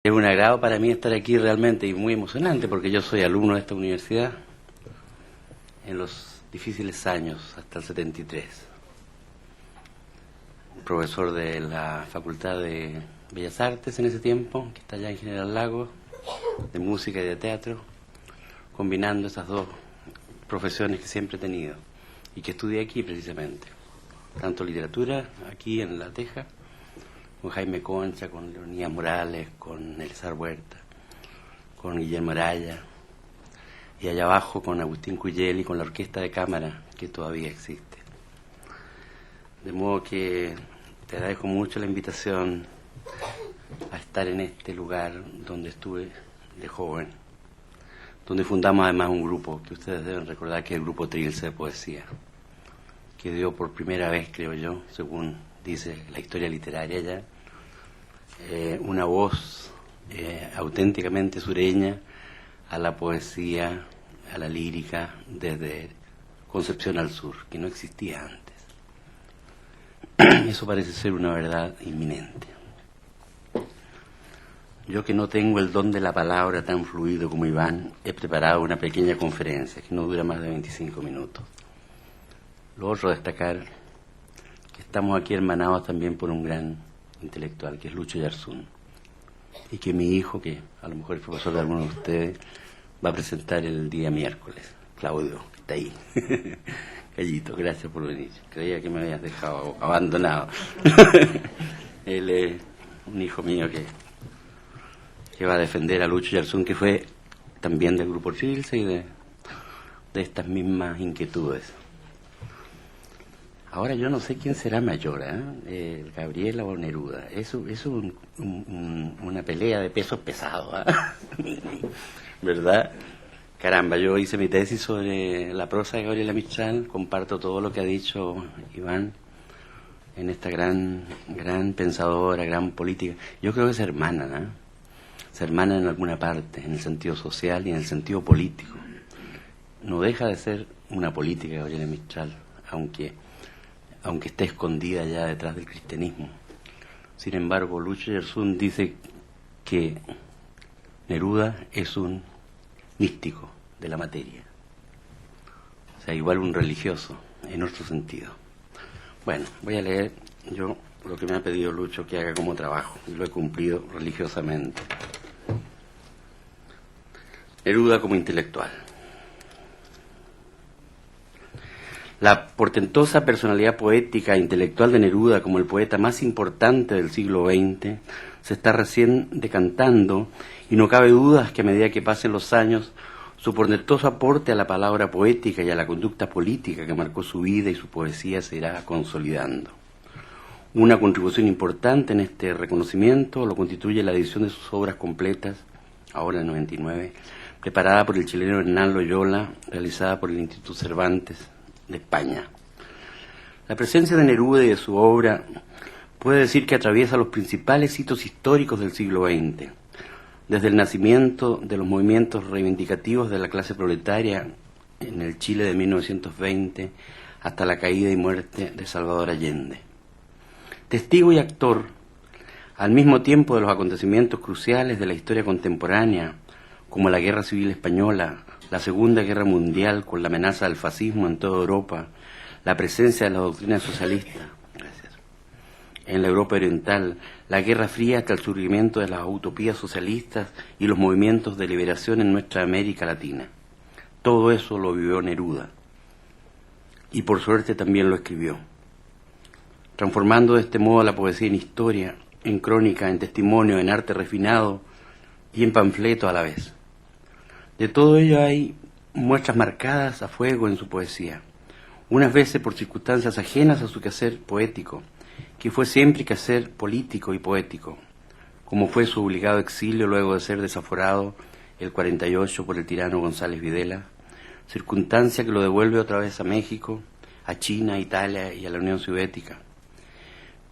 Es un agrado para mí estar aquí realmente y muy emocionante porque yo soy alumno de esta universidad en los difíciles años, hasta el 73. Profesor de la Facultad de Bellas Artes en ese tiempo, que está allá en General Lagos, de música y de teatro, combinando esas dos profesiones que siempre he tenido y que estudié aquí precisamente. Tanto literatura, aquí en La Teja, con Jaime Concha, con Leonidas Morales, con Elzar Huerta, con Guillermo Araya, y allá abajo con Agustín Cuyel y con la orquesta de cámara que todavía existe. De modo que te agradezco mucho la invitación a estar en este lugar donde estuve de joven, donde fundamos además un grupo que ustedes deben recordar, que es el Grupo Trilce de Poesía, que dio por primera vez, creo yo, según dice la historia literaria ya, una voz auténticamente sureña a la poesía, a la lírica, desde Concepción al sur, que no existía antes. Eso parece ser una verdad inminente. Yo, que no tengo el don de la palabra tan fluido como Iván, he preparado una pequeña conferencia que no dura más de 25 minutos. Lo otro, destacar que estamos aquí hermanados también por un gran intelectual, que es Lucho Yarsun, y que mi hijo, que a lo mejor es profesor de alguno de ustedes, va a presentar el día miércoles. Claudio, que está ahí. Gallito, gracias por venir. Creía que me habías dejado abandonado. Él es un hijo mío que va a defender a Lucho Yarsun, que fue también del Grupo Trilce y de estas mismas inquietudes. Ahora yo no sé quién será mayor, Gabriela o Neruda. Eso es una pelea de pesos pesados, ¿verdad? Caramba, yo hice mi tesis sobre la prosa de Gabriela Mistral, comparto todo lo que ha dicho Iván en esta gran pensadora, gran política. Yo creo que es hermana, ¿no? Se hermana en alguna parte, en el sentido social y en el sentido político. No deja de ser una política Gabriela Mistral, aunque esté escondida ya detrás del cristianismo. Sin embargo, Lucho Yarsun dice que Neruda es un místico de la materia, o sea, igual un religioso, en otro sentido. Bueno, voy a leer yo lo que me ha pedido Lucho que haga como trabajo, y lo he cumplido religiosamente. Neruda como intelectual. La portentosa personalidad poética e intelectual de Neruda, como el poeta más importante del siglo XX, se está recién decantando, y no cabe duda que a medida que pasen los años, su portentoso aporte a la palabra poética y a la conducta política que marcó su vida y su poesía se irá consolidando. Una contribución importante en este reconocimiento lo constituye la edición de sus obras completas, ahora en 99, preparada por el chileno Hernán Loyola, realizada por el Instituto Cervantes de España. La presencia de Neruda y de su obra puede decir que atraviesa los principales hitos históricos del siglo XX, desde el nacimiento de los movimientos reivindicativos de la clase proletaria en el Chile de 1920 hasta la caída y muerte de Salvador Allende. Testigo y actor al mismo tiempo de los acontecimientos cruciales de la historia contemporánea, como la Guerra Civil Española, la Segunda Guerra Mundial con la amenaza del fascismo en toda Europa, la presencia de la doctrina socialista en la Europa oriental, la Guerra Fría hasta el surgimiento de las utopías socialistas y los movimientos de liberación en nuestra América Latina. Todo eso lo vivió Neruda, y por suerte también lo escribió, transformando de este modo la poesía en historia, en crónica, en testimonio, en arte refinado y en panfleto a la vez. De todo ello hay muestras marcadas a fuego en su poesía, unas veces por circunstancias ajenas a su quehacer poético, que fue siempre quehacer político y poético, como fue su obligado exilio luego de ser desaforado el 48 por el tirano González Videla, circunstancia que lo devuelve otra vez a México, a China, a Italia y a la Unión Soviética.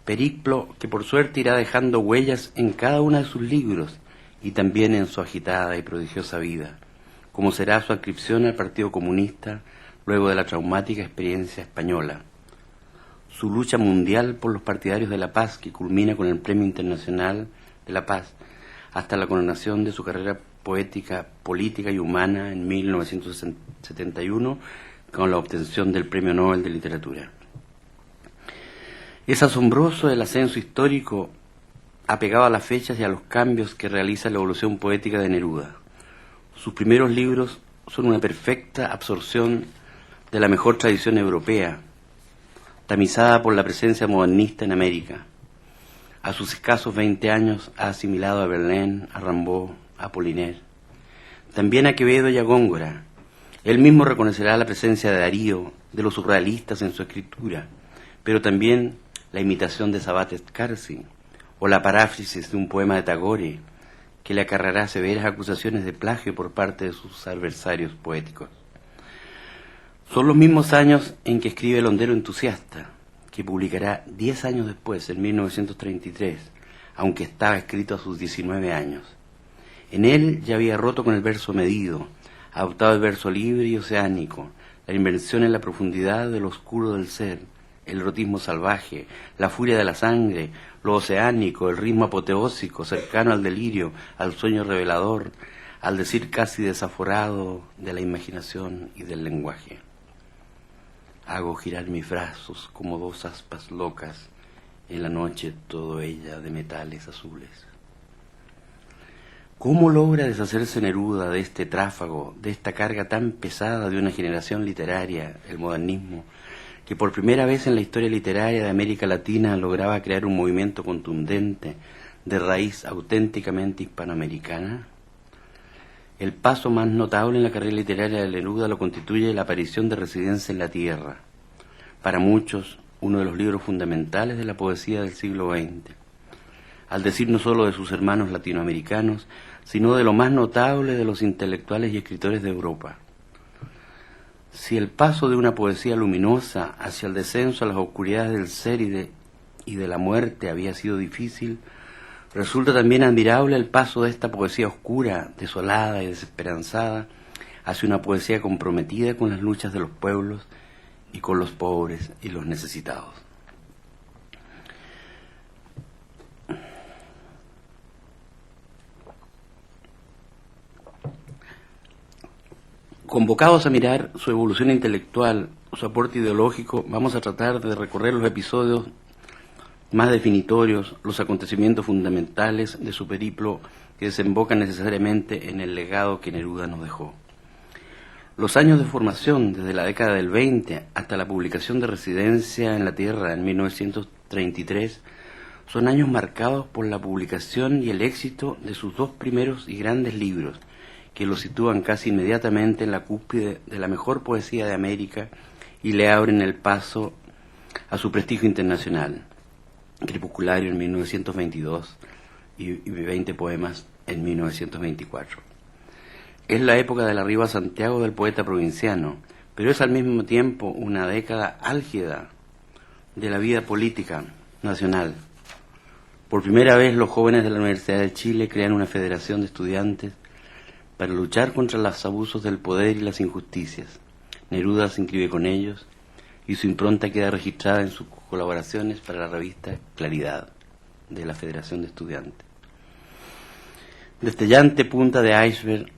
Periplo que por suerte irá dejando huellas en cada uno de sus libros y también en su agitada y prodigiosa vida, como será su adscripción al Partido Comunista luego de la traumática experiencia española, su lucha mundial por los partidarios de la paz, que culmina con el Premio Internacional de la Paz, hasta la coronación de su carrera poética, política y humana en 1971 con la obtención del Premio Nobel de Literatura. Es asombroso el ascenso histórico apegado a las fechas y a los cambios que realiza la evolución poética de Neruda. Sus primeros libros son una perfecta absorción de la mejor tradición europea, tamizada por la presencia modernista en América. A sus escasos 20 años ha asimilado a Verlaine, a Rimbaud, a Apollinaire, también a Quevedo y a Góngora. Él mismo reconocerá la presencia de Darío, de los surrealistas en su escritura, pero también la imitación de Sabat Escarsi o la paráfrasis de un poema de Tagore, que le acarreará severas acusaciones de plagio por parte de sus adversarios poéticos. Son los mismos años en que escribe El hondero entusiasta, que publicará 10 años después, en 1933, aunque estaba escrito a sus 19 años. En él ya había roto con el verso medido, adoptado el verso libre y oceánico, la inmersión en la profundidad de lo oscuro del ser, el erotismo salvaje, la furia de la sangre, lo oceánico, el ritmo apoteósico, cercano al delirio, al sueño revelador, al decir casi desaforado de la imaginación y del lenguaje. Hago girar mis brazos como dos aspas locas, en la noche todo ella de metales azules. ¿Cómo logra deshacerse Neruda de este tráfago, de esta carga tan pesada de una generación literaria, el modernismo, que por primera vez en la historia literaria de América Latina lograba crear un movimiento contundente de raíz auténticamente hispanoamericana? El paso más notable en la carrera literaria de Neruda lo constituye la aparición de Residencia en la Tierra, para muchos uno de los libros fundamentales de la poesía del siglo XX, al decir no solo de sus hermanos latinoamericanos, sino de lo más notable de los intelectuales y escritores de Europa. Si el paso de una poesía luminosa hacia el descenso a las oscuridades del ser y de la muerte había sido difícil, resulta también admirable el paso de esta poesía oscura, desolada y desesperanzada, hacia una poesía comprometida con las luchas de los pueblos y con los pobres y los necesitados. Convocados a mirar su evolución intelectual, su aporte ideológico, vamos a tratar de recorrer los episodios más definitorios, los acontecimientos fundamentales de su periplo que desembocan necesariamente en el legado que Neruda nos dejó. Los años de formación, desde la década del 20 hasta la publicación de Residencia en la Tierra en 1933, son años marcados por la publicación y el éxito de sus dos primeros y grandes libros, que lo sitúan casi inmediatamente en la cúspide de la mejor poesía de América y le abren el paso a su prestigio internacional. Crepusculario en 1922 y 20 poemas en 1924. Es la época del arribo a Santiago del poeta provinciano, pero es al mismo tiempo una década álgida de la vida política nacional. Por primera vez los jóvenes de la Universidad de Chile crean una federación de estudiantes para luchar contra los abusos del poder y las injusticias. Neruda se inscribe con ellos y su impronta queda registrada en sus colaboraciones para la revista Claridad de la Federación de Estudiantes. Destellante punta de iceberg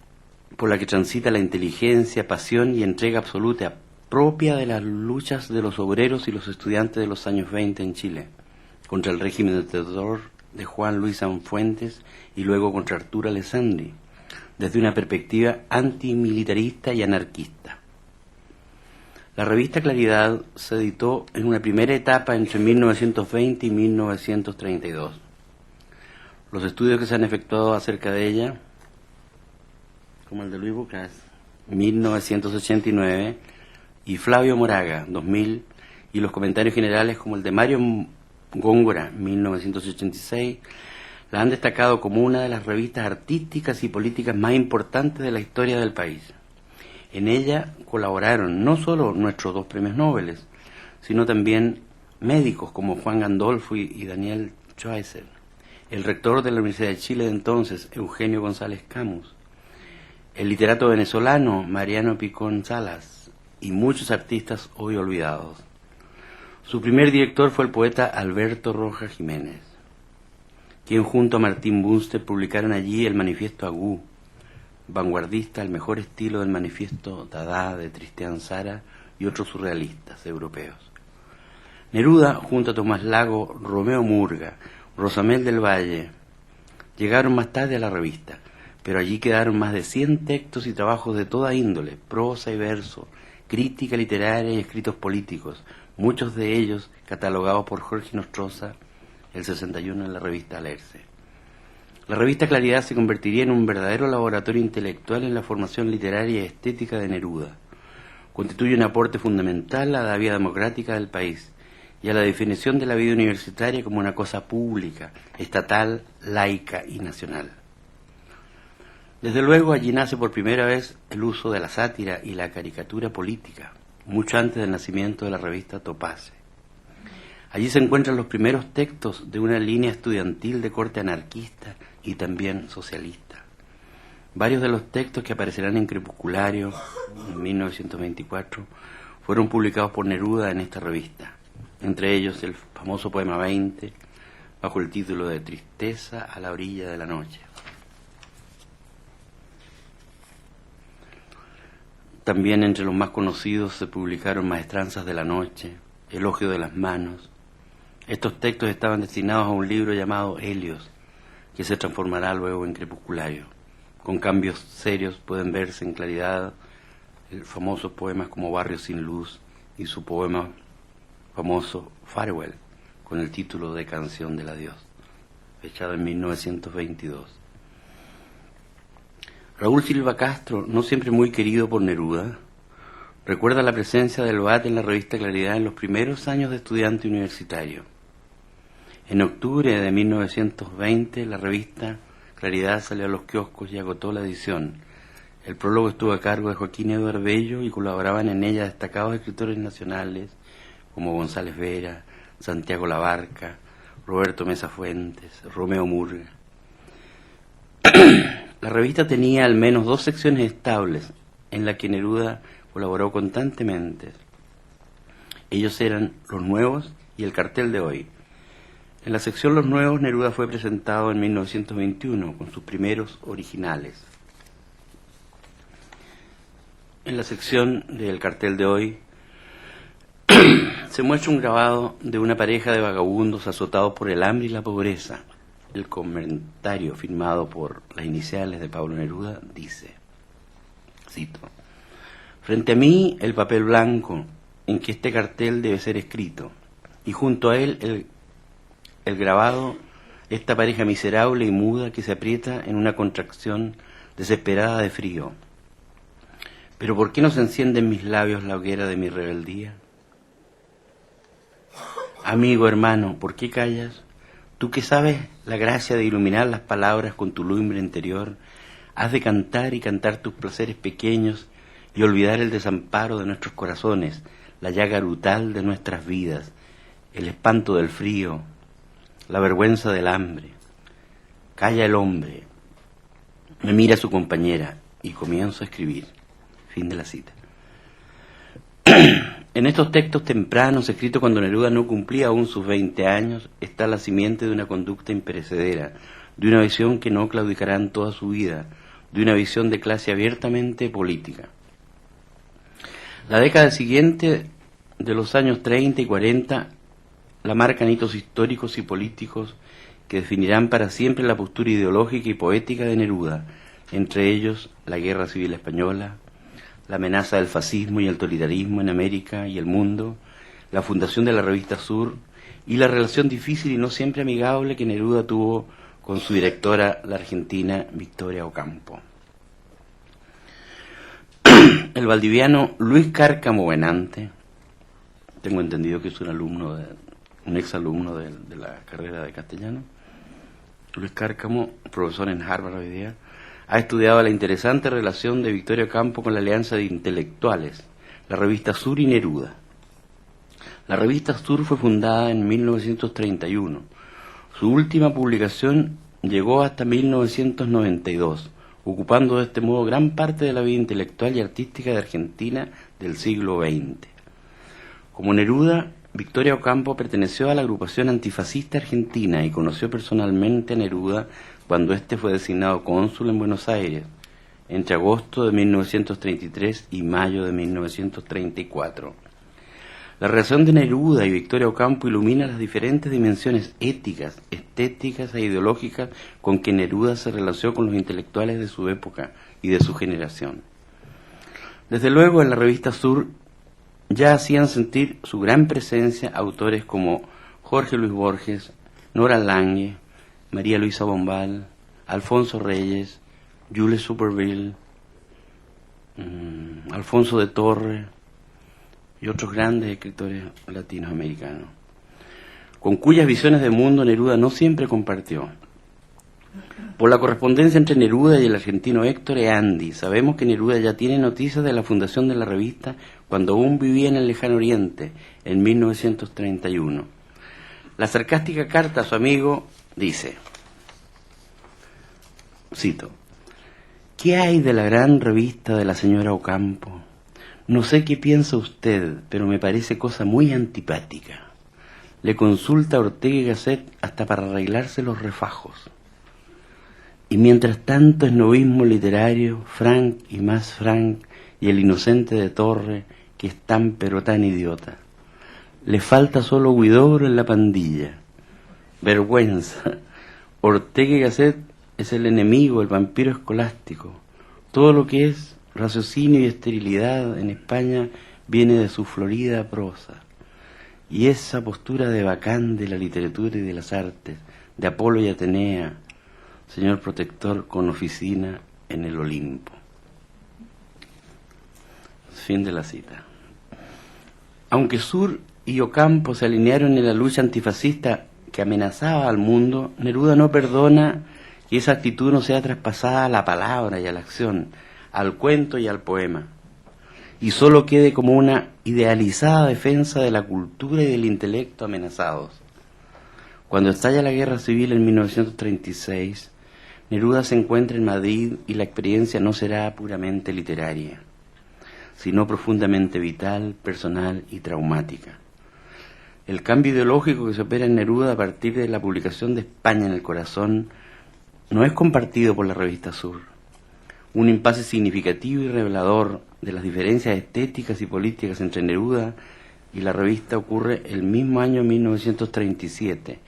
por la que transita la inteligencia, pasión y entrega absoluta propia de las luchas de los obreros y los estudiantes de los años 20 en Chile, contra el régimen de terror de Juan Luis Sanfuentes y luego contra Arturo Alessandri, desde una perspectiva antimilitarista y anarquista. La revista Claridad se editó en una primera etapa entre 1920 y 1932. Los estudios que se han efectuado acerca de ella, como el de Luis Bucas, 1989, y Flavio Moraga, 2000, y los comentarios generales como el de Mario Góngora, 1986, la han destacado como una de las revistas artísticas y políticas más importantes de la historia del país. En ella colaboraron no solo nuestros dos premios Nobel, sino también médicos como Juan Gandolfo y Daniel Schweitzer, el rector de la Universidad de Chile de entonces, Eugenio González Camus, el literato venezolano Mariano Picón Salas y muchos artistas hoy olvidados. Su primer director fue el poeta Alberto Rojas Jiménez. quien junto a Martín Bunster publicaron allí el Manifiesto Agú, vanguardista al mejor estilo del Manifiesto Dada de Tristan Tzara y otros surrealistas europeos. Neruda, junto a Tomás Lago, Romeo Murga, Rosamel del Valle, llegaron más tarde a la revista, pero allí quedaron más de 100 textos y trabajos de toda índole, prosa y verso, crítica literaria y escritos políticos, muchos de ellos catalogados por Jorge Nostroza, el 61 en la revista Alerce. La revista Claridad se convertiría en un verdadero laboratorio intelectual en la formación literaria y estética de Neruda. Constituye un aporte fundamental a la vida democrática del país y a la definición de la vida universitaria como una cosa pública, estatal, laica y nacional. Desde luego allí nace por primera vez el uso de la sátira y la caricatura política, mucho antes del nacimiento de la revista Topace. Allí se encuentran los primeros textos de una línea estudiantil de corte anarquista y también socialista. Varios de los textos que aparecerán en Crepusculario en 1924 fueron publicados por Neruda en esta revista, entre ellos el famoso poema 20, bajo el título de Tristeza a la orilla de la noche. También entre los más conocidos se publicaron Maestranzas de la noche, Elogio de las manos. Estos textos estaban destinados a un libro llamado Helios, que se transformará luego en Crepusculario. Con cambios serios pueden verse en Claridad famosos poemas como Barrio sin luz y su poema famoso Farewell, con el título de Canción del Adiós, fechado en 1922. Raúl Silva Castro, no siempre muy querido por Neruda, recuerda la presencia del BAT en la revista Claridad en los primeros años de estudiante universitario. En octubre de 1920, la revista Claridad salió a los kioscos y agotó la edición. El prólogo estuvo a cargo de Joaquín Eduardo Bello y colaboraban en ella destacados escritores nacionales como González Vera, Santiago Labarca, Roberto Mesa Fuentes, Romeo Murga. La revista tenía al menos 2 secciones estables en las que Neruda colaboró constantemente. Ellos eran Los Nuevos y El Cartel de Hoy. En la sección Los Nuevos, Neruda fue presentado en 1921 con sus primeros originales. En la sección del Cartel de Hoy se muestra un grabado de una pareja de vagabundos azotados por el hambre y la pobreza. El comentario firmado por las iniciales de Pablo Neruda dice, cito: frente a mí el papel blanco en que este cartel debe ser escrito, y junto a él el grabado, esta pareja miserable y muda que se aprieta en una contracción desesperada de frío. ¿Pero por qué no se enciende en mis labios la hoguera de mi rebeldía? Amigo, hermano, ¿por qué callas? Tú que sabes la gracia de iluminar las palabras con tu lumbre interior, has de cantar y cantar tus placeres pequeños y olvidar el desamparo de nuestros corazones, la llaga brutal de nuestras vidas, el espanto del frío, la vergüenza del hambre. Calla el hombre, me mira su compañera y comienzo a escribir. Fin de la cita. En estos textos tempranos, escritos cuando Neruda no cumplía aún sus 20 años, está la simiente de una conducta imperecedera, de una visión que no claudicará en toda su vida, de una visión de clase abiertamente política. La década siguiente, de los años 30 y 40, la marcan hitos históricos y políticos que definirán para siempre la postura ideológica y poética de Neruda, entre ellos la Guerra Civil Española, la amenaza del fascismo y el totalitarismo en América y el mundo, la fundación de la revista Sur y la relación difícil y no siempre amigable que Neruda tuvo con su directora, la argentina Victoria Ocampo. El valdiviano Luis Cárcamo Benante, tengo entendido que es un exalumno de la carrera de castellano, Luis Cárcamo, profesor en Harvard hoy día, ha estudiado la interesante relación de Victoria Ocampo con la Alianza de Intelectuales, la revista Sur y Neruda. La revista Sur fue fundada en 1931. Su última publicación llegó hasta 1992, ocupando de este modo gran parte de la vida intelectual y artística de Argentina del siglo XX. Como Neruda, Victoria Ocampo perteneció a la agrupación antifascista argentina y conoció personalmente a Neruda cuando éste fue designado cónsul en Buenos Aires, entre agosto de 1933 y mayo de 1934. La relación de Neruda y Victoria Ocampo ilumina las diferentes dimensiones éticas, estéticas e ideológicas con que Neruda se relacionó con los intelectuales de su época y de su generación. Desde luego, en la revista Sur ya hacían sentir su gran presencia autores como Jorge Luis Borges, Nora Lange, María Luisa Bombal, Alfonso Reyes, Jules Supervielle, Alfonso de Torre y otros grandes escritores latinoamericanos, con cuyas visiones de mundo Neruda no siempre compartió. Por la correspondencia entre Neruda y el argentino Héctor Eandi, sabemos que Neruda ya tiene noticias de la fundación de la revista cuando aún vivía en el lejano oriente, en 1931. La sarcástica carta a su amigo dice, cito, ¿qué hay de la gran revista de la señora Ocampo? No sé qué piensa usted, pero me parece cosa muy antipática. Le consulta a Ortega y Gasset hasta para arreglarse los refajos. Y mientras tanto esnovismo literario, Frank y más Frank, y el inocente de Torre, que es tan pero tan idiota. Le falta solo Huidobro en la pandilla. Vergüenza. Ortega y Gasset es el enemigo, el vampiro escolástico. Todo lo que es raciocinio y esterilidad en España viene de su florida prosa. Y esa postura de Bacán de la literatura y de las artes, de Apolo y Atenea, señor protector con oficina en el Olimpo. Fin de la cita. Aunque Sur y Ocampo se alinearon en la lucha antifascista que amenazaba al mundo, Neruda no perdona que esa actitud no sea traspasada a la palabra y a la acción, al cuento y al poema, y solo quede como una idealizada defensa de la cultura y del intelecto amenazados. Cuando estalla la guerra civil en 1936, Neruda se encuentra en Madrid y la experiencia no será puramente literaria, sino profundamente vital, personal y traumática. El cambio ideológico que se opera en Neruda a partir de la publicación de España en el corazón no es compartido por la revista Sur. Un impasse significativo y revelador de las diferencias estéticas y políticas entre Neruda y la revista ocurre el mismo año 1937.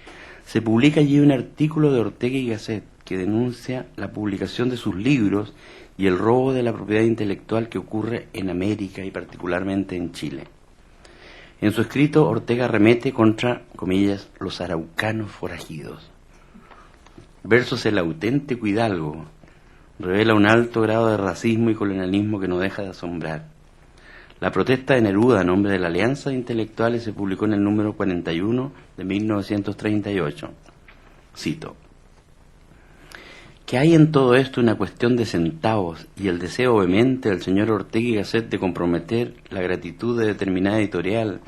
Se publica allí un artículo de Ortega y Gasset que denuncia la publicación de sus libros y el robo de la propiedad intelectual que ocurre en América y particularmente en Chile. En su escrito, Ortega remete contra, comillas, los araucanos forajidos. Versos El auténtico hidalgo revela un alto grado de racismo y colonialismo que no deja de asombrar. La protesta de Neruda a nombre de la Alianza de Intelectuales se publicó en el número 41 de 1938. Cito, que hay en todo esto una cuestión de centavos y el deseo vehemente del señor Ortega y Gasset de comprometer la gratitud de determinada editorial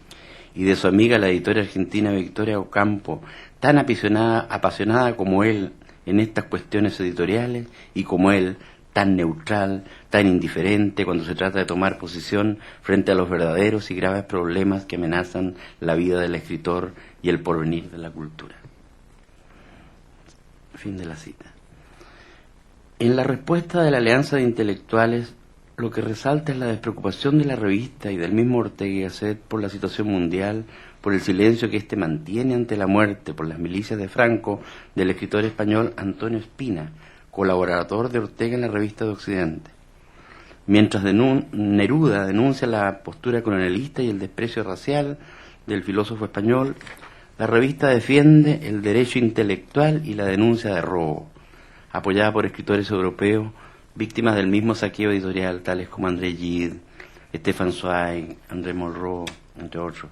y de su amiga la editora argentina Victoria Ocampo, tan apasionada como él en estas cuestiones editoriales y como él, tan neutral, tan indiferente cuando se trata de tomar posición frente a los verdaderos y graves problemas que amenazan la vida del escritor y el porvenir de la cultura. Fin de la cita. En la respuesta de la Alianza de Intelectuales, lo que resalta es la despreocupación de la revista y del mismo Ortega y Gasset por la situación mundial, por el silencio que éste mantiene ante la muerte por las milicias de Franco del escritor español Antonio Espina, colaborador de Ortega en la revista de Occidente. Mientras Neruda denuncia la postura colonialista y el desprecio racial del filósofo español, la revista defiende el derecho intelectual y la denuncia de robo, apoyada por escritores europeos víctimas del mismo saqueo editorial, tales como André Gide, Stefan Zweig, André Malraux, entre otros.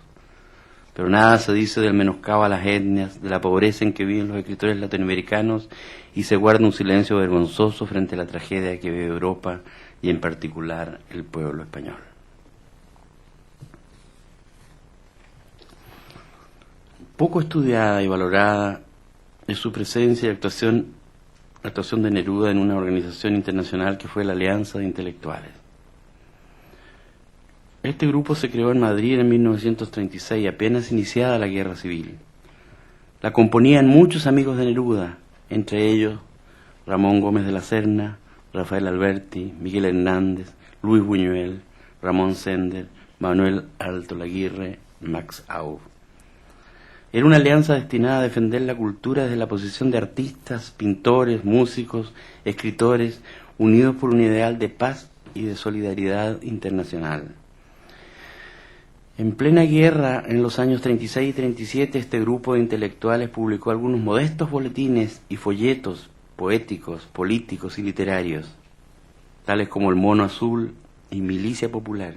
Pero nada se dice del menoscabo a las etnias, de la pobreza en que viven los escritores latinoamericanos, y se guarda un silencio vergonzoso frente a la tragedia que vive Europa y en particular el pueblo español. Poco estudiada y valorada es su presencia y la actuación de Neruda en una organización internacional que fue la Alianza de Intelectuales. Este grupo se creó en Madrid en 1936, apenas iniciada la Guerra Civil. La componían muchos amigos de Neruda, entre ellos Ramón Gómez de la Serna, Rafael Alberti, Miguel Hernández, Luis Buñuel, Ramón Sender, Manuel Alto Laguirre, Max Aub. Era una alianza destinada a defender la cultura desde la posición de artistas, pintores, músicos, escritores, unidos por un ideal de paz y de solidaridad internacional. En plena guerra, en los años 36 y 37, este grupo de intelectuales publicó algunos modestos boletines y folletos poéticos, políticos y literarios, tales como El Mono Azul y Milicia Popular.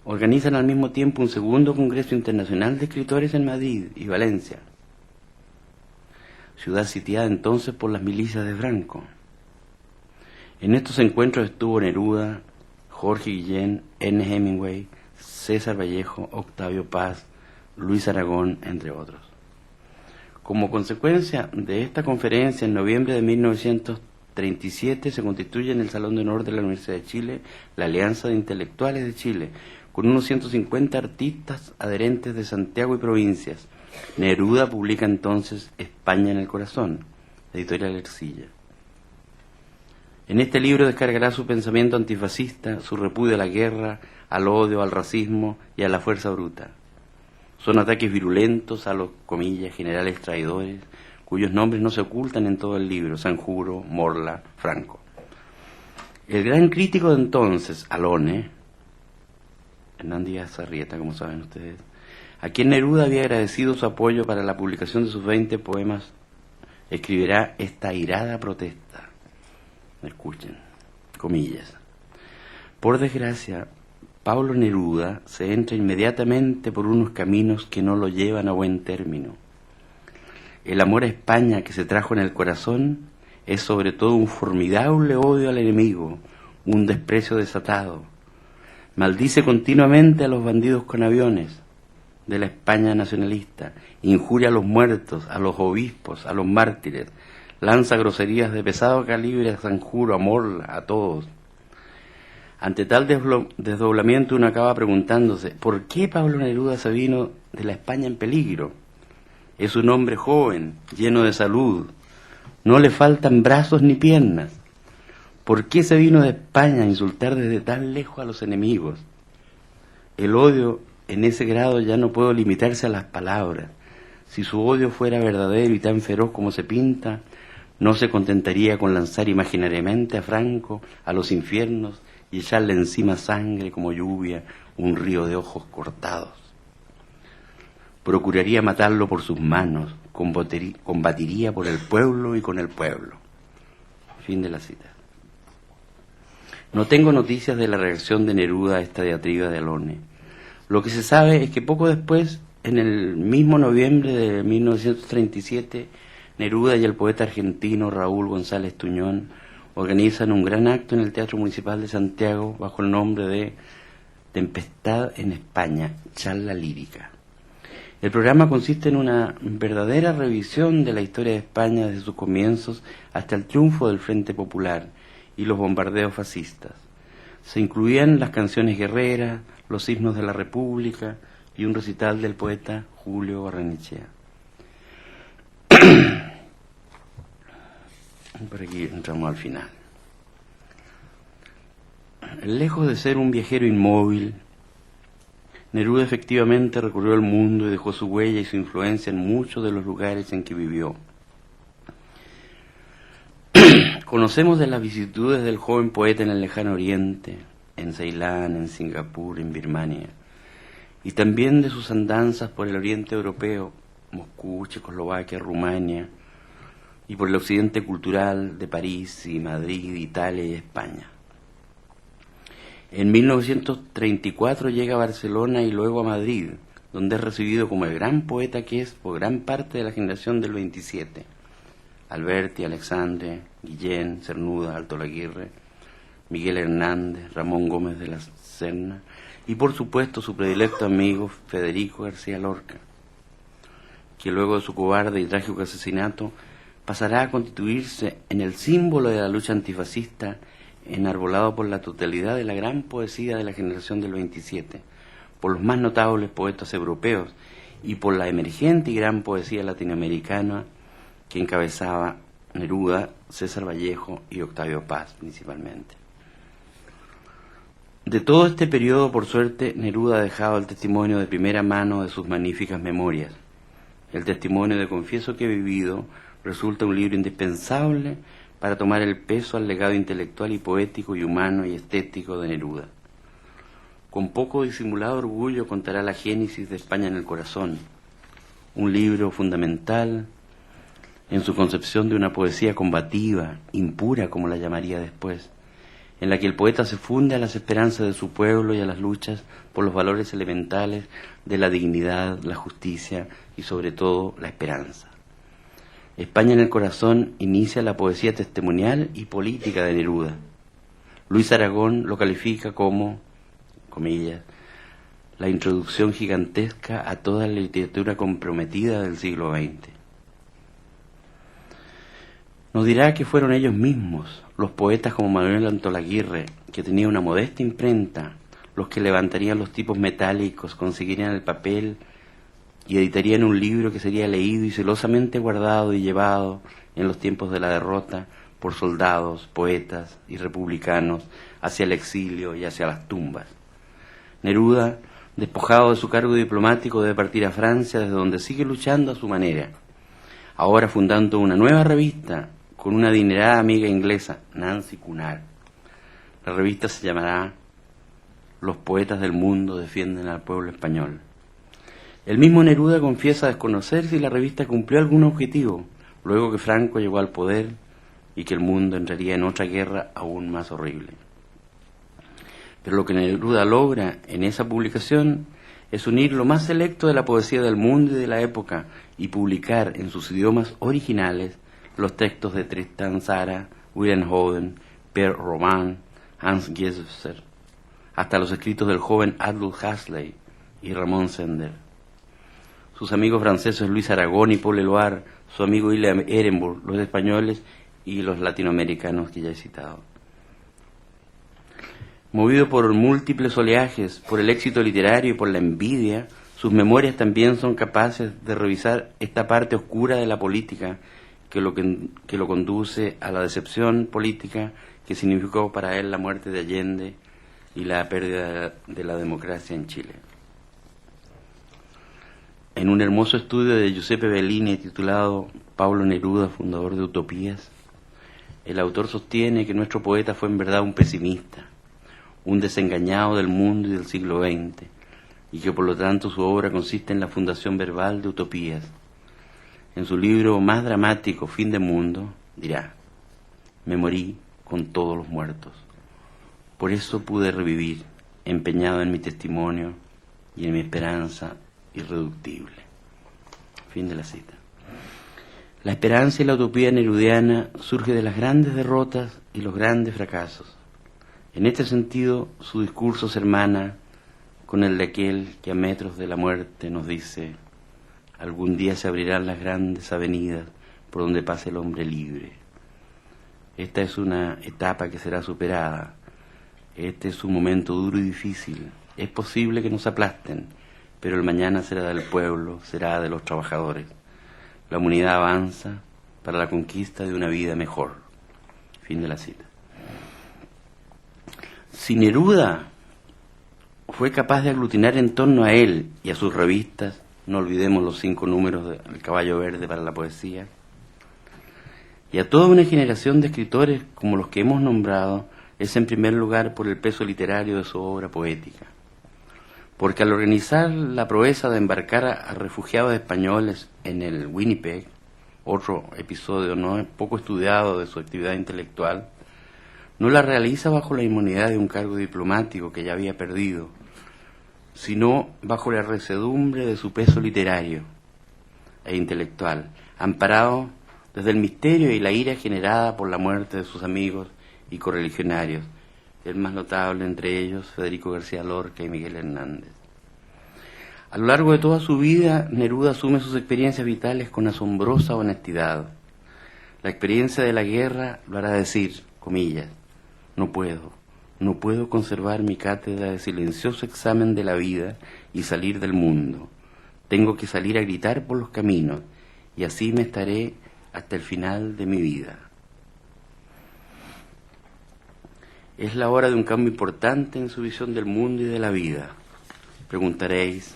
Organizan al mismo tiempo un segundo Congreso Internacional de Escritores en Madrid y Valencia, ciudad sitiada entonces por las milicias de Franco. En estos encuentros estuvo Neruda, Jorge Guillén, Ernest Hemingway, César Vallejo, Octavio Paz, Luis Aragón, entre otros. Como consecuencia de esta conferencia, en noviembre de 1937 se constituye en el Salón de Honor de la Universidad de Chile la Alianza de Intelectuales de Chile, con unos 150 artistas adherentes de Santiago y provincias. Neruda publica entonces España en el Corazón, editorial Ercilla. En este libro descargará su pensamiento antifascista, su repudio a la guerra, al odio, al racismo y a la fuerza bruta. Son ataques virulentos a los, comillas, generales traidores, cuyos nombres no se ocultan en todo el libro: Sanjuro, Morla, Franco. El gran crítico de entonces, Alone, Hernán Díaz Arrieta, como saben ustedes, a quien Neruda había agradecido su apoyo para la publicación de sus 20 poemas, escribirá esta airada protesta. Escuchen, comillas: por desgracia, Pablo Neruda se entra inmediatamente por unos caminos que no lo llevan a buen término. El amor a España que se trajo en el corazón es sobre todo un formidable odio al enemigo, un desprecio desatado. Maldice continuamente a los bandidos con aviones de la España nacionalista, injuria a los muertos, a los obispos, a los mártires, lanza groserías de pesado calibre a Sanjuro, a Morla, a todos. Ante tal desdoblamiento uno acaba preguntándose, ¿por qué Pablo Neruda se vino de la España en peligro? Es un hombre joven, lleno de salud, no le faltan brazos ni piernas. ¿Por qué se vino de España a insultar desde tan lejos a los enemigos? El odio en ese grado ya no puede limitarse a las palabras. Si su odio fuera verdadero y tan feroz como se pinta, no se contentaría con lanzar imaginariamente a Franco a los infiernos y echarle encima sangre como lluvia, un río de ojos cortados. Procuraría matarlo por sus manos, combatiría por el pueblo y con el pueblo. Fin de la cita. No tengo noticias de la reacción de Neruda a esta diatriba de Alone. Lo que se sabe es que poco después, en el mismo noviembre de 1937, Neruda y el poeta argentino Raúl González Tuñón organizan un gran acto en el Teatro Municipal de Santiago bajo el nombre de Tempestad en España, charla lírica. El programa consiste en una verdadera revisión de la historia de España desde sus comienzos hasta el triunfo del Frente Popular y los bombardeos fascistas. Se incluían las canciones guerreras, los himnos de la República y un recital del poeta Julio Barrenechea. Por aquí entramos al final. Lejos de ser un viajero inmóvil, Neruda efectivamente recorrió el mundo y dejó su huella y su influencia en muchos de los lugares en que vivió. Conocemos de las vicisitudes del joven poeta en el lejano oriente, en Ceilán, en Singapur, en Birmania, y también de sus andanzas por el oriente europeo, Moscú, Checoslovaquia, Rumania, y por el occidente cultural de París y Madrid, Italia y España. En 1934 llega a Barcelona y luego a Madrid, donde es recibido como el gran poeta que es por gran parte de la generación del 27. Alberti, Alexandre, Guillén, Cernuda, Alto Laguirre, Miguel Hernández, Ramón Gómez de la Serna y por supuesto su predilecto amigo Federico García Lorca, que luego de su cobarde y trágico asesinato pasará a constituirse en el símbolo de la lucha antifascista enarbolado por la totalidad de la gran poesía de la generación del 27, por los más notables poetas europeos y por la emergente y gran poesía latinoamericana que encabezaba Neruda, César Vallejo y Octavio Paz principalmente. De todo este periodo, por suerte, Neruda ha dejado el testimonio de primera mano de sus magníficas memorias. El testimonio de Confieso que he vivido resulta un libro indispensable para tomar el peso al legado intelectual y poético y humano y estético de Neruda. Con poco disimulado orgullo contará la génesis de España en el corazón, un libro fundamental en su concepción de una poesía combativa, impura como la llamaría después, en la que el poeta se funde a las esperanzas de su pueblo y a las luchas por los valores elementales de la dignidad, la justicia y sobre todo la esperanza. España en el corazón inicia la poesía testimonial y política de Neruda. Luis Aragón lo califica como, comillas, la introducción gigantesca a toda la literatura comprometida del siglo XX. Nos dirá que fueron ellos mismos, los poetas como Manuel Antolaguirre, que tenía una modesta imprenta, los que levantarían los tipos metálicos, conseguirían el papel y editarían un libro que sería leído y celosamente guardado y llevado en los tiempos de la derrota por soldados, poetas y republicanos hacia el exilio y hacia las tumbas. Neruda, despojado de su cargo diplomático, debe partir a Francia, desde donde sigue luchando a su manera, ahora fundando una nueva revista con una adinerada amiga inglesa, Nancy Cunard. La revista se llamará Los poetas del mundo defienden al pueblo español. El mismo Neruda confiesa desconocer si la revista cumplió algún objetivo, luego que Franco llegó al poder y que el mundo entraría en otra guerra aún más horrible. Pero lo que Neruda logra en esa publicación es unir lo más selecto de la poesía del mundo y de la época y publicar en sus idiomas originales los textos de Tristan Tzara, William Howden, Pierre Roman, Hans Geisser, hasta los escritos del joven Aldous Huxley y Ramón Sender. Sus amigos franceses Luis Aragón y Paul Eluard, su amigo William Ehrenburg, los españoles y los latinoamericanos que ya he citado. Movido por múltiples oleajes, por el éxito literario y por la envidia, sus memorias también son capaces de revisar esta parte oscura de la política que lo conduce a la decepción política que significó para él la muerte de Allende y la pérdida de la democracia en Chile. En un hermoso estudio de Giuseppe Bellini titulado Pablo Neruda, fundador de Utopías, el autor sostiene que nuestro poeta fue en verdad un pesimista, un desengañado del mundo y del siglo XX, y que por lo tanto su obra consiste en la fundación verbal de utopías. En su libro más dramático, Fin de Mundo, dirá: me morí con todos los muertos. Por eso pude revivir, empeñado en mi testimonio y en mi esperanza irreductible. Fin de la cita. La esperanza y la utopía nerudiana surge de las grandes derrotas y los grandes fracasos. En este sentido, su discurso se hermana con el de aquel que a metros de la muerte nos dice: algún día se abrirán las grandes avenidas por donde pase el hombre libre. Esta es una etapa que será superada. Este es un momento duro y difícil. Es posible que nos aplasten, pero el mañana será del pueblo, será de los trabajadores. La humanidad avanza para la conquista de una vida mejor. Fin de la cita. Si Neruda fue capaz de aglutinar en torno a él y a sus revistas, no olvidemos los 5 números del Caballo Verde para la poesía, y a toda una generación de escritores como los que hemos nombrado, es en primer lugar por el peso literario de su obra poética. Porque al organizar la proeza de embarcar a refugiados españoles en el Winnipeg, otro episodio no poco estudiado de su actividad intelectual, no la realiza bajo la inmunidad de un cargo diplomático que ya había perdido, sino bajo la resedumbre de su peso literario e intelectual, amparado desde el misterio y la ira generada por la muerte de sus amigos y correligionarios, el más notable entre ellos Federico García Lorca y Miguel Hernández. A lo largo de toda su vida, Neruda asume sus experiencias vitales con asombrosa honestidad. La experiencia de la guerra lo hará decir, comillas: No puedo conservar mi cátedra de silencioso examen de la vida y salir del mundo. Tengo que salir a gritar por los caminos, y así me estaré hasta el final de mi vida. Es la hora de un cambio importante en su visión del mundo y de la vida. Preguntaréis,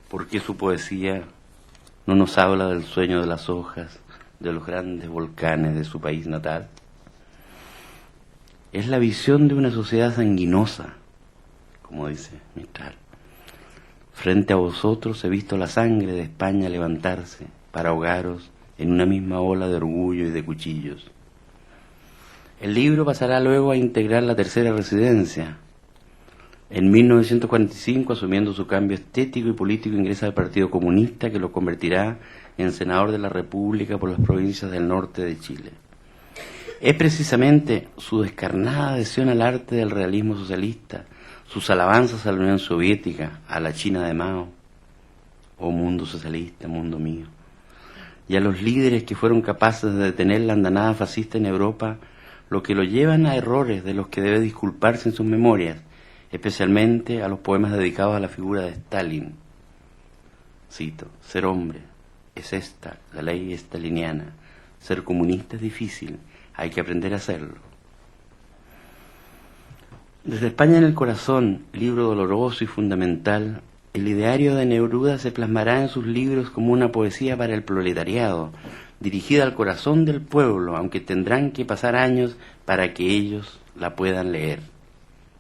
¿por qué su poesía no nos habla del sueño de las hojas, de los grandes volcanes de su país natal? Es la visión de una sociedad sanguinosa, como dice Mistral. Frente a vosotros he visto la sangre de España levantarse para ahogaros en una misma ola de orgullo y de cuchillos. El libro pasará luego a integrar la tercera residencia. En 1945, asumiendo su cambio estético y político, ingresa al Partido Comunista, que lo convertirá en senador de la República por las provincias del norte de Chile. Es precisamente su descarnada adhesión al arte del realismo socialista, sus alabanzas a la Unión Soviética, a la China de Mao, oh mundo socialista, mundo mío, y a los líderes que fueron capaces de detener la andanada fascista en Europa, lo que lo llevan a errores de los que debe disculparse en sus memorias, especialmente a los poemas dedicados a la figura de Stalin. Cito: ser hombre, es esta, la ley staliniana. Ser comunista es difícil, hay que aprender a hacerlo. Desde España en el corazón, libro doloroso y fundamental, el ideario de Neruda se plasmará en sus libros como una poesía para el proletariado, dirigida al corazón del pueblo, aunque tendrán que pasar años para que ellos la puedan leer.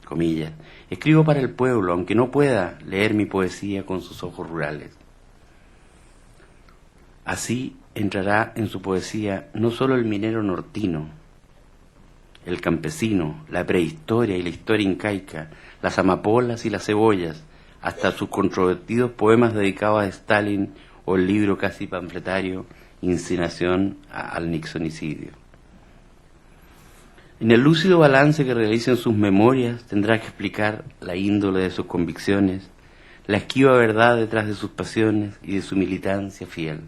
Comillas, escribo para el pueblo, aunque no pueda leer mi poesía con sus ojos rurales. Así entrará en su poesía no solo el minero nortino, el campesino, la prehistoria y la historia incaica, las amapolas y las cebollas, hasta sus controvertidos poemas dedicados a Stalin o el libro casi panfletario Incineración al Nixonicidio. En el lúcido balance que realiza en sus memorias tendrá que explicar la índole de sus convicciones, la esquiva verdad detrás de sus pasiones y de su militancia fiel.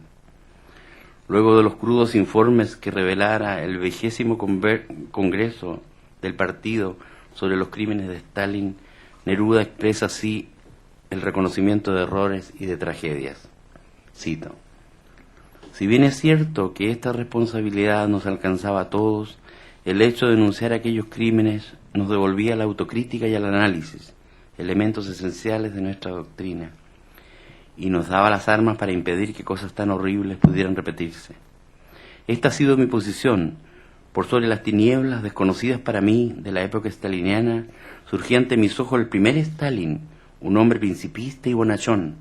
Luego de los crudos informes que revelara el 20º Congreso del partido sobre los crímenes de Stalin, Neruda expresa así el reconocimiento de errores y de tragedias. Cito: si bien es cierto que esta responsabilidad nos alcanzaba a todos, el hecho de denunciar aquellos crímenes nos devolvía la autocrítica y el análisis, elementos esenciales de nuestra doctrina, y nos daba las armas para impedir que cosas tan horribles pudieran repetirse. Esta ha sido mi posición. Por sobre las tinieblas desconocidas para mí de la época staliniana, surgía ante mis ojos el primer Stalin, un hombre principista y bonachón,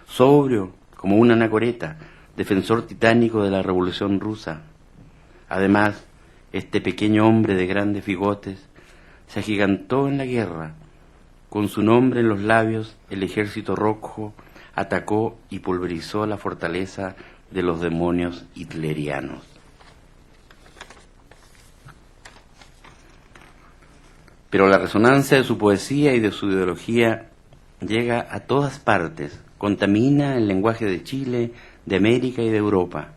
sobrio como una anacoreta, defensor titánico de la Revolución Rusa. Además, este pequeño hombre de grandes bigotes se agigantó en la guerra. Con su nombre en los labios, el ejército rojo atacó y pulverizó la fortaleza de los demonios hitlerianos. Pero la resonancia de su poesía y de su ideología llega a todas partes, contamina el lenguaje de Chile, de América y de Europa.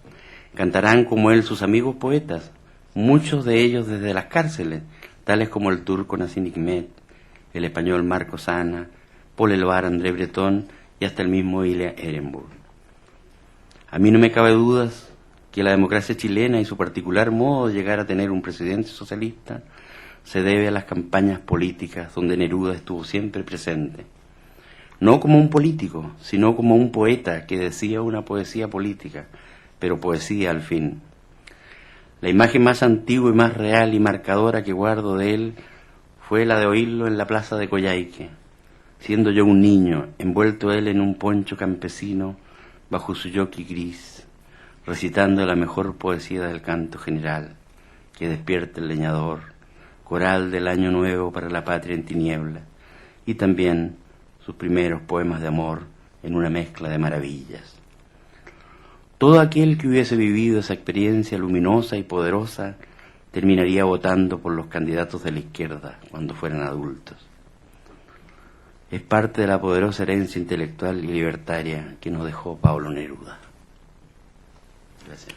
Cantarán como él sus amigos poetas, muchos de ellos desde las cárceles, tales como el turco Nassim Hikmet, el español Marco Sana, Paul Elbar, André Breton y hasta el mismo Ilya Ehrenburg. A mí no me cabe dudas que la democracia chilena y su particular modo de llegar a tener un presidente socialista se debe a las campañas políticas donde Neruda estuvo siempre presente. No como un político, sino como un poeta que decía una poesía política, pero poesía al fin. La imagen más antigua y más real y marcadora que guardo de él fue la de oírlo en la plaza de Coyhaique, siendo yo un niño, envuelto él en un poncho campesino bajo su yoki gris, recitando la mejor poesía del canto general, que despierta el leñador, coral del año nuevo para la patria en tiniebla, y también sus primeros poemas de amor en una mezcla de maravillas. Todo aquel que hubiese vivido esa experiencia luminosa y poderosa terminaría votando por los candidatos de la izquierda cuando fueran adultos. Es parte de la poderosa herencia intelectual y libertaria que nos dejó Pablo Neruda. Gracias.